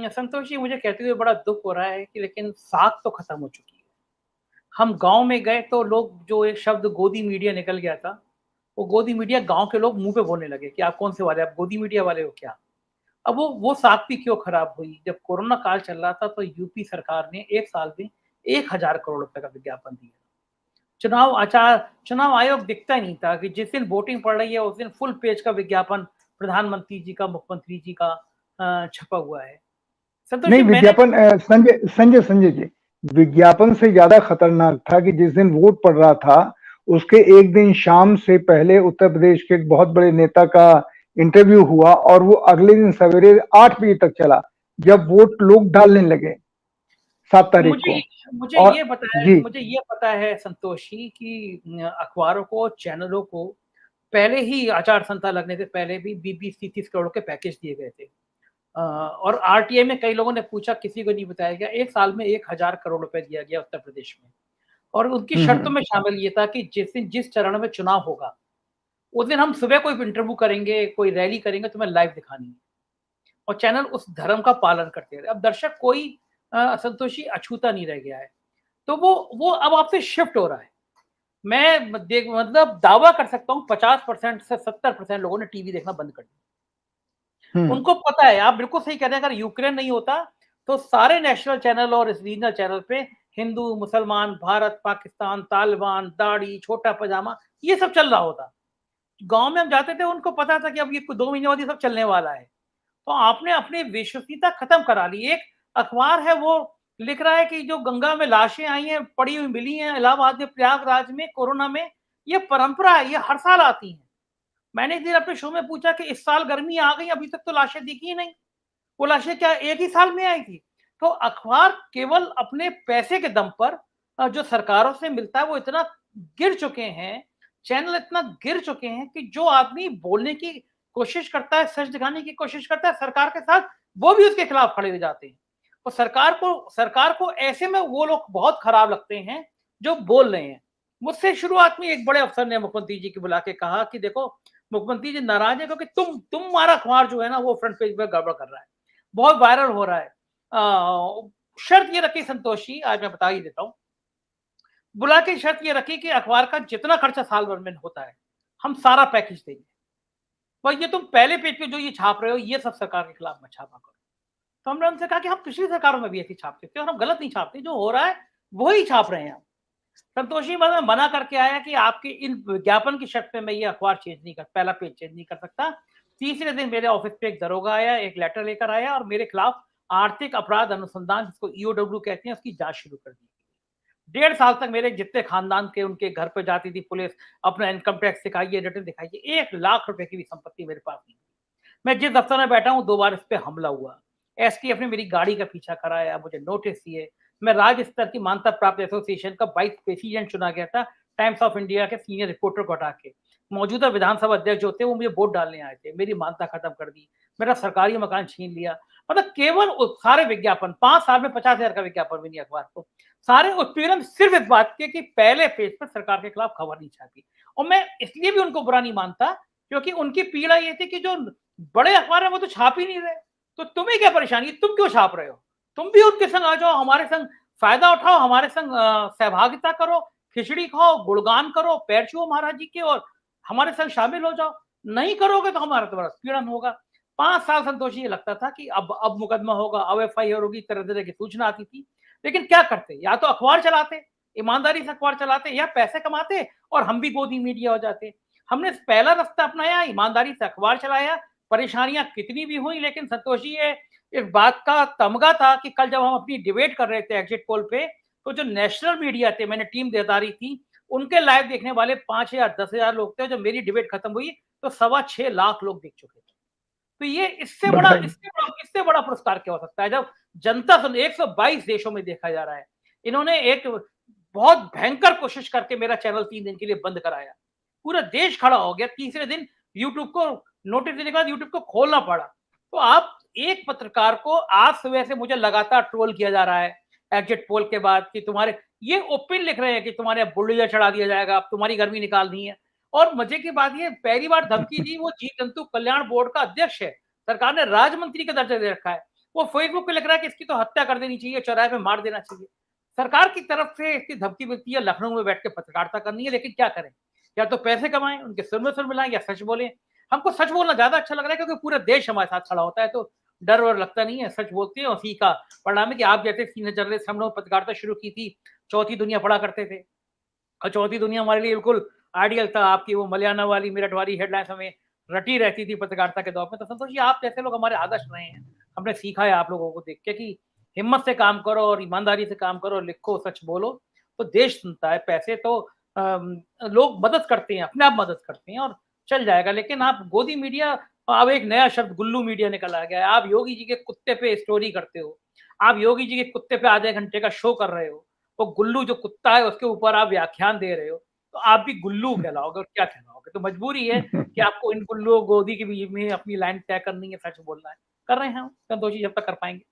संतोष जी, मुझे कहते हुए बड़ा दुःख हो रहा है कि लेकिन साख तो खत्म हो चुकी है। हम गाँव में गए तो लोग जो एक शब्द गोदी मीडिया निकल गया था, वो गोदी मीडिया गाँव के लोग मुँह पे बोलने लगे कि आप कौन से वाले, आप गोदी मीडिया वाले हो क्या? अब वो साख भी क्यों खराब हुई? जब कोरोना काल चल रहा था तो यूपी सरकार ने 1 साल में 1000 करोड़ रुपए का विज्ञापन दिया। चुनाव आयोग दिखता ही नहीं था कि जिस दिन वोटिंग पड़ रही है उस दिन फुल पेज का विज्ञापन प्रधानमंत्री जी का, मुख्यमंत्री जी का छपा हुआ है। संतोष नहीं, जी, मैंने विज्ञापन संजय जी, विज्ञापन से ज्यादा खतरनाक था कि जिस दिन वोट पड़ रहा था उसके एक दिन शाम से पहले उत्तर प्रदेश के एक बहुत बड़े नेता का इंटरव्यू हुआ और वो अगले दिन सवेरे 8 बजे तक चला, जब वोट लोग डालने लगे 7 तारीख मुझे को। और जी, मुझे ये पता है संतोष जी कि अखबारों को, चैनलों को पहले ही आचार संहिता लगने से पहले भी 20-30 करोड़ के पैकेज दिए गए थे। और आरटीआई में कई लोगों ने पूछा, किसी को नहीं बताया गया। 1 साल में 1000 करोड़ रुपए दिया गया उत्तर प्रदेश में। और उनकी शर्तों हम्म। में शामिल ये था कि जिस दिन जिस चरण में चुनाव होगा, उस दिन हम सुबह कोई इंटरव्यू करेंगे, कोई रैली करेंगे, तुम्हें लाइव दिखानी है। और चैनल उस धर्म का पालन करते रहे। अब दर्शक कोई संतोषी अछूता नहीं रह गया है। तो वो अब आपसे शिफ्ट हो रहा है। मैं देख मतलब दावा कर सकता हूँ 50% से 70% लोगों ने टीवी देखना बंद कर दिया। हम्म। उनको पता है, आप बिल्कुल सही कह रहे हैं, अगर यूक्रेन नहीं होता तो सारे नेशनल चैनल और रीजनल चैनल पे हिंदू, मुसलमान, भारत, पाकिस्तान, तालिबान, दाढ़ी, छोटा पजामा, ये सब चल रहा होता। गाँव में हम जाते थे, उनको पता था कि अब ये 2 महीने बाद ये सब चलने वाला है। तो आपने अपनी विश्वसनीयता खत्म करा ली। एक अखबार है वो लिख रहा है कि जो गंगा में लाशें आई हैं, पड़ी हुई मिली हैं इलाहाबाद में, प्रयागराज में, कोरोना में, ये परंपरा है, ये हर साल आती हैं। मैंने एक दिन अपने शो में पूछा कि इस साल गर्मी आ गई, अभी तक तो लाशें दिखी ही नहीं। वो लाशें क्या एक ही साल में आई थी? तो अखबार केवल अपने पैसे के दम पर जो सरकारों से मिलता है वो इतना गिर चुके हैं, चैनल इतना गिर चुके हैं कि जो आदमी बोलने की कोशिश करता है, सच दिखाने की कोशिश करता है सरकार के साथ, वो भी उसके खिलाफ खड़े हो जाते हैं। और सरकार को ऐसे में वो लोग बहुत खराब लगते हैं जो बोल रहे हैं। मुझसे शुरुआत में एक बड़े अफसर ने मुख्यमंत्री जी को बुला के कहा कि देखो, मुख्यमंत्री जी नाराज है क्योंकि तुम्हारा अखबार जो है ना वो फ्रंट पेज पे गड़बड़ कर रहा है, बहुत वायरल हो रहा है। शर्त ये रखी संतोषी, आज मैं बता ही देता हूँ। बुला के शर्त ये रखी कि अखबार का जितना खर्चा साल भर में होता है, हम सारा पैकेज देंगे। पर ये तुम पहले पेज पे जो ये छाप रहे हो, ये सब सरकार के खिलाफ मत छापा करो। तो हमने उनसे कहा कि हम पिछली सरकारों में भी ऐसे छाप सकते हैं और हम गलत नहीं छापते, जो हो रहा है वही छाप रहे हैं हम। संतोषी मैं मना करके आया कि आपके इन विज्ञापन की शर्त पे मैं ये अखबार चेंज नहीं कर, पहला पेज चेंज नहीं कर सकता। तीसरे दिन मेरे ऑफिस पे एक दरोगा आया, एक लेटर लेकर आया और मेरे खिलाफ आर्थिक अपराध अनुसंधान, जिसको ईओडब्ल्यू कहते हैं, उसकी जांच शुरू कर दी। 1.5 साल तक मेरे जितने खानदान के उनके घर पे जाती थी पुलिस, अपना इनकम टैक्स दिखाइए, रिटर्न दिखाइए, 1 लाख रुपए की भी संपत्ति मेरे पास नहीं। मैं जिस दफ्तर में बैठा हूँ 2 बार इस पे हमला हुआ। एसटीएफ ने मेरी गाड़ी का पीछा कराया, मुझे नोटिस दिए। मैं राज्य स्तर की मान्यता प्राप्त एसोसिएशन का वाइस प्रेसिडेंट चुना गया था, टाइम्स ऑफ इंडिया के सीनियर रिपोर्टर को हटा के। मौजूदा विधानसभा अध्यक्ष जो थे वो मुझे वोट डालने आए थे, मेरी मान्यता खत्म कर दी, मेरा सरकारी मकान छीन लिया। मतलब केवल सारे विज्ञापन, 5 साल में 50,000 का विज्ञापन भी नहीं अखबार को। सारे उत्पीड़न सिर्फ इस बात के कि पहले पेज पर सरकार के खिलाफ खबर नहीं छापी। और मैं इसलिए भी उनको बुरा नहीं मानता क्योंकि उनकी पीड़ा ये थी कि जो बड़े अखबार है वो तो छाप ही नहीं रहे, तो तुम्हें क्या परेशानी, तुम क्यों छाप रहे हो? तुम भी उनके संग आ जाओ, हमारे संग फायदा उठाओ, हमारे संग सहभागिता करो, खिचड़ी खाओ, गुणगान करो, पैर छुओ महाराज जी के और हमारे संग शामिल हो जाओ। नहीं करोगे तो हमारा तुम्हारा पीड़न होगा। 5 साल संतोषी ये लगता था कि अब मुकदमा होगा, अब एफआईआर होगी, तरह तरह की सूचना आती थी। लेकिन क्या करते, या तो अखबार चलाते, ईमानदारी से अखबार चलाते, या पैसे कमाते और हम भी गोदी मीडिया हो जाते। हमने पहला रास्ता अपनाया, ईमानदारी से अखबार चलाया। परेशानियां कितनी भी हुई, लेकिन संतोषी ये इस बात का तमगा था कि कल जब हम अपनी डिबेट कर रहे थे एग्जिट पोल पे, तो जो नेशनल मीडिया थे, मैंने टीम देदारी थी, उनके लाइव देखने वाले 5,000 10,000 लोग थे। जब मेरी डिबेट खत्म हुई तो 6.25 लाख लोग देख चुके थे। तो ये बताइए। इससे बड़ा पुरस्कार क्या हो सकता है, जब जनता सुन 122 देशों में देखा जा रहा है। इन्होंने एक बहुत भयंकर कोशिश करके मेरा चैनल 3 दिन के लिए बंद कराया। पूरा देश खड़ा हो गया। तीसरे दिन यूट्यूब को नोटिस देने के बाद यूट्यूब को खोलना पड़ा। तो आप एक पत्रकार को आज सुबह से मुझे लगातार ट्रोल किया जा रहा है एग्जिट पोल के बाद कि तुम्हारे ये ओपन लिख रहे हैं कि तुम्हारे बुलडोजर चढ़ा दिया जाएगा, अब तुम्हारी गर्मी निकालनी है। और मजे की बात ये पहली बार धमकी दी, वो जीव जंतु कल्याण बोर्ड का अध्यक्ष है, सरकार ने राज्य मंत्री का दर्जा दे रखा है, वो फेसबुक पे लिख रहा है कि इसकी तो हत्या कर देनी चाहिए, चौराहे पे मार देना चाहिए। सरकार की तरफ से इसकी धमकी मिलती है, लखनऊ में बैठ के पत्रकारिता करनी है, लेकिन क्या करें, या तो पैसे कमाएं, उनके सिर में सिर मिलाएं, या सच बोलें। हमको सच बोलना ज्यादा अच्छा लग रहा है, क्योंकि पूरा देश हमारे साथ खड़ा होता है, तो डर वर लगता नहीं है, सच बोलते हैं। उसी का परिणाम है कि आप जैसे सीनियर जर्नलिस्ट, हम लोग पत्रकारिता शुरू की थी, चौथी दुनिया पढ़ा करते थे, और चौथी दुनिया हमारे लिए बिल्कुल आइडियल था। आपकी वो मलयाना वाली, मेरठ वाली हेडलाइंस हमें रटी रहती थी पत्रकारिता के दौर में। तो संतोष जी, आप जैसे लोग हमारे आदर्श रहे हैं, हमने सीखा है आप लोगों को देख के कि हिम्मत से काम करो और ईमानदारी से काम करो, लिखो, सच बोलो, तो देश सुनता है। पैसे तो लोग मदद करते हैं, अपने आप मदद करते हैं, और चल जाएगा। लेकिन आप गोदी मीडिया, अब एक नया शब्द गुल्लू मीडिया निकल आ गया है। आप योगी जी के कुत्ते पे स्टोरी करते हो, आप योगी जी के कुत्ते पे आधे घंटे का शो कर रहे हो, वो गुल्लू जो कुत्ता है उसके ऊपर आप व्याख्यान दे रहे हो, तो आप भी गुल्लू कहलाओगे, और क्या कहलाओगे। तो मजबूरी है कि आपको इन गुल्लू गोदी के बीच में अपनी लाइन तय करनी है, सच बोलना है। कर रहे हैं हम, संतोषी जब तक कर पाएंगे।